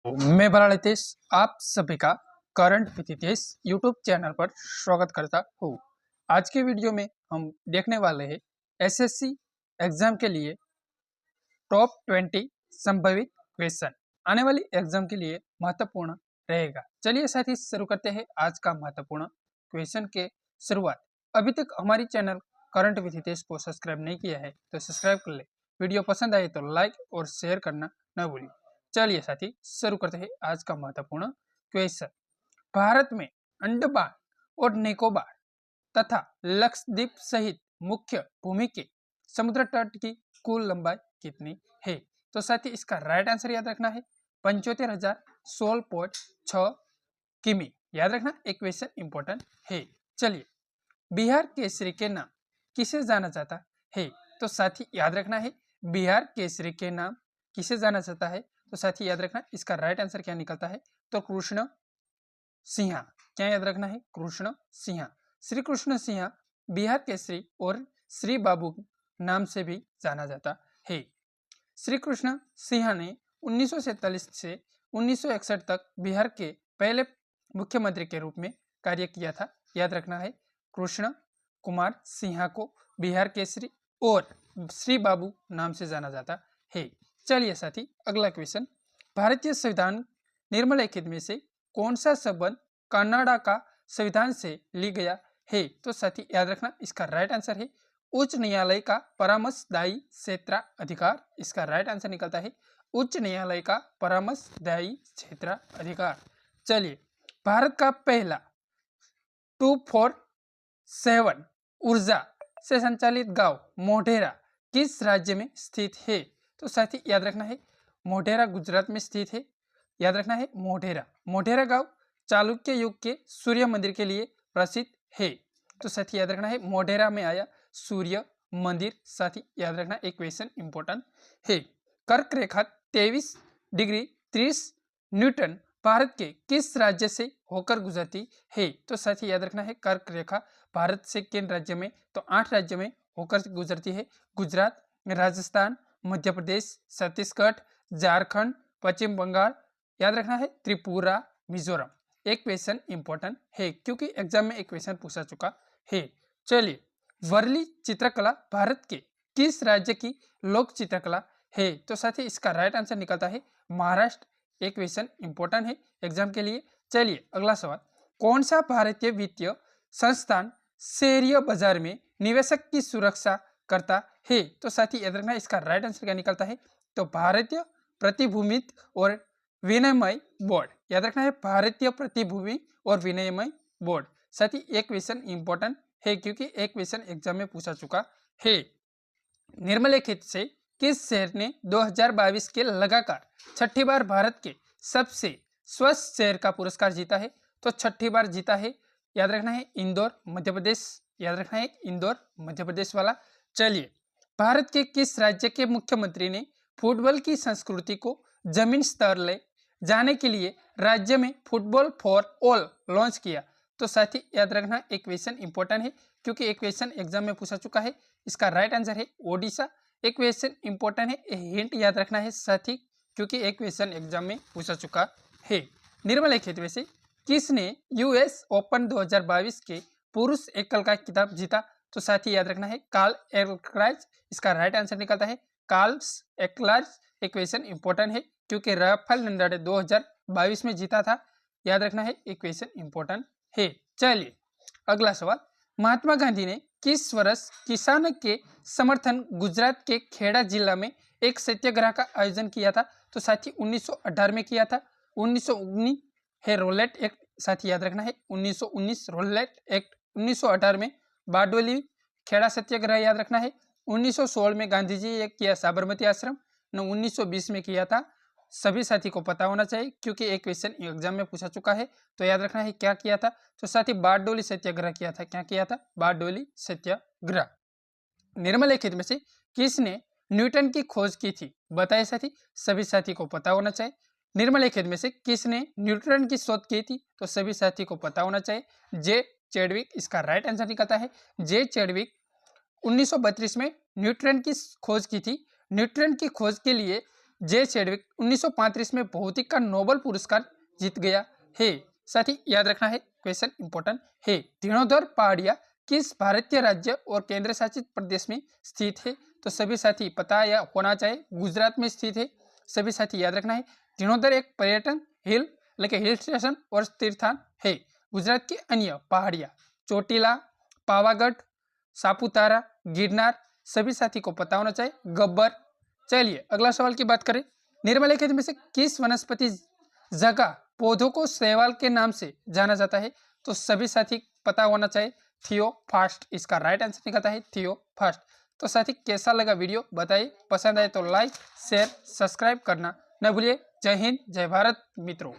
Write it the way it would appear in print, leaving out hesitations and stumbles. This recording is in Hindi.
मैं भला रितेश आप सभी का current with Hitesh YouTube channel पर स्वागत करता हूँ। आज के वीडियो में हम देखने वाले हैं एसएससी एग्जाम के लिए टॉप 20 संभावित क्वेश्चन आने वाली एग्जाम के लिए महत्वपूर्ण रहेगा। चलिए साथ ही शुरू करते हैं आज का महत्वपूर्ण क्वेश्चन के शुरुआत। अभी तक हमारी चैनल करंट विथ हितेश को सब्सक्राइब नहीं किया है तो सब्सक्राइब कर ले। वीडियो पसंद आए तो लाइक और शेयर करना न भूलिए। चलिए साथी शुरू करते हैं आज का महत्वपूर्ण क्वेश्चन। भारत में अंडमान और निकोबार तथा लक्षद्वीप सहित मुख्य भूमि के समुद्र तट की कुल लंबाई कितनी है? तो साथी इसका राइट आंसर याद रखना है 75,016.6 किमी। याद रखना एक क्वेश्चन इंपॉर्टेंट है। चलिए बिहार केसरी के नाम किसे जाना जाता है? तो साथी याद रखना है बिहार केसरी के नाम किसे जाना जाता है? तो साथी याद रखना इसका राइट आंसर क्या निकलता है? तो कृष्ण सिंहा। क्या याद रखना है? कृष्ण सिंहा। श्री कृष्ण सिंहा बिहार केसरी और श्री बाबू नाम से भी जाना जाता है। श्री कृष्ण सिंहा ने 1947 से 1961 तक बिहार के पहले मुख्यमंत्री के रूप में कार्य किया था। याद रखना है कृष्ण कुमार सिंहा को बिहार केसरी और श्री बाबू नाम से जाना जाता है। चलिए साथी अगला क्वेश्चन। भारतीय संविधान निम्नलिखित में से कौन सा संबंध कनाडा का संविधान से ली गया है? तो साथी याद रखना इसका राइट आंसर है उच्च न्यायालय का परामर्शदायी क्षेत्राधिकार। इसका राइट आंसर निकलता है उच्च न्यायालय का परामर्शदायी क्षेत्राधिकार। चलिए भारत का पहला 247 ऊर्जा से संचालित गांव मोढेरा किस राज्य में स्थित है? तो साथी याद रखना है मोढेरा गुजरात में स्थित है। याद रखना है मोढेरा गांव चालुक्य युग के सूर्य मंदिर के लिए प्रसिद्ध है। तो साथी याद रखना है मोढेरा में आया सूर्य मंदिर। साथी याद रखना एक क्वेश्चन इंपॉर्टेंट है। कर्क रेखा 23 डिग्री 30 न्यूटन भारत के किस राज्य से होकर गुजरती है? तो साथी याद रखना है कर्क रेखा भारत से किन राज्य में? तो 8 राज्य में होकर गुजरती है। गुजरात, राजस्थान, मध्य प्रदेश, छत्तीसगढ़, झारखंड, पश्चिम बंगाल, याद रखना है त्रिपुरा, मिजोरम। एक क्वेश्चन इंपॉर्टेंट है क्योंकि एग्जाम में एक क्वेश्चन पूछा चुका है। चलिए वर्ली चित्रकला भारत के किस राज्य की लोक चित्रकला है? तो साथी इसका राइट आंसर निकलता है महाराष्ट्र। एक क्वेश्चन इंपॉर्टेंट है एग्जाम के लिए। चलिए अगला सवाल। कौन सा भारतीय वित्तीय संस्थान शेयर बाजार में निवेशक की सुरक्षा करता है? तो साथी याद रखना इसका राइट आंसर क्या निकलता है? तो भारतीय प्रतिभूति और विनिमय बोर्ड। याद रखना है भारतीय प्रतिभूति और विनिमय बोर्ड। साथी एक क्वेश्चन इंपॉर्टेंट है क्योंकि एक क्वेश्चन एग्जाम में पूछा चुका है। निम्नलिखित से किस शहर ने 2022 के लगातार छठी बार भारत के सबसे स्वस्थ शहर का पुरस्कार जीता है? तो छठी बार जीता है। याद रखना है इंदौर मध्य प्रदेश। याद रखना है इंदौर मध्य प्रदेश वाला। चलिए भारत के किस राज्य के मुख्यमंत्री ने फुटबॉल की संस्कृति को जमीन स्तर ले जाने के लिए राज्य में फुटबॉल फॉर ऑल लॉन्च किया? तो साथी याद रखना एक क्वेश्चन इंपॉर्टेंट है क्योंकि एक क्वेश्चन एग्जाम में पूछा चुका है। इसका राइट आंसर है ओडिशा। एक क्वेश्चन इंपॉर्टेंट है, हिंट याद रखना है साथी क्योंकि एक क्वेश्चन एग्जाम में पूछा चुका है। निम्नलिखित में से किसने यूएस ओपन 2022 के पुरुष एकल का खिताब जीता? तो साथी याद रखना है कार्ल एल्कराज। इसका राइट आंसर निकलता है कार्ल एल्कराज। एक क्वेश्चन इंपॉर्टेंट है क्योंकि राफेल नडाल 2022 में जीता था। याद रखना है एक क्वेश्चन इंपॉर्टेंट है। चलिए अगला सवाल। महात्मा गांधी ने किस वर्ष किसानों के समर्थन गुजरात के खेड़ा जिला में एक सत्याग्रह का आयोजन किया था? तो साथी 1918 में किया था। 1919 है रोलेट एक्ट। साथी याद रखना है 1919 रोलेट एक्ट। 1918 में बारडोली खेड़ा सत्याग्रह याद रखना है। 1916 में गांधी जी ने किया साबरमती आश्रम। 1920 में किया था। सभी साथी को पता होना चाहिए क्योंकि एक क्वेश्चन एग्जाम में पूछा चुका है। तो याद रखना है क्या किया था? तो साथी बारडोली सत्याग्रह किया था। क्या किया था? बारडोली सत्याग्रह। निम्नलिखित में से किसने न्यूटन की खोज की थी? बताइए साथी, सभी साथी को पता होना चाहिए। निम्नलिखित में से किसने न्यूटन की शोध की थी? तो सभी साथी को पता होना चाहिए जे चैडविक। इसका राइट आंसर निकलता है जे चैडविक। 1932 में न्यूटन की खोज की थी। न्यूटन की खोज के लिए जे चैडविक 1935 में भौतिक का नोबेल पुरस्कार जीत गया है। साथ ही याद रखना है, क्वेश्चन इंपॉर्टेंट है। धीणोधर पहाड़ियाँ किस भारतीय राज्य और केंद्र शासित प्रदेश में स्थित है? तो सभी साथी पता या होना चाहिए, गुजरात में स्थित है। सभी साथी याद रखना है, धीणोधर एक पर्यटन हिल स्टेशन और तीर्थस्थान है। गुजरात की अन्य पहाड़ियाँ चोटीला, पावागढ़, सापुतारा, गिरनार, सभी साथी को पता होना चाहिए, गब्बर। चलिए अगला सवाल की बात करें। निम्नलिखित में से किस वनस्पति जगह पौधों को शैवाल के नाम से जाना जाता है? तो सभी साथी पता होना चाहिए, थियोफास्ट। इसका राइट आंसर निकलता है थियोफास्ट। तो साथी कैसा लगा वीडियो बताइए, पसंद आए तो लाइक शेयर सब्सक्राइब करना न भूलिए। जय हिंद जय भारत मित्रों।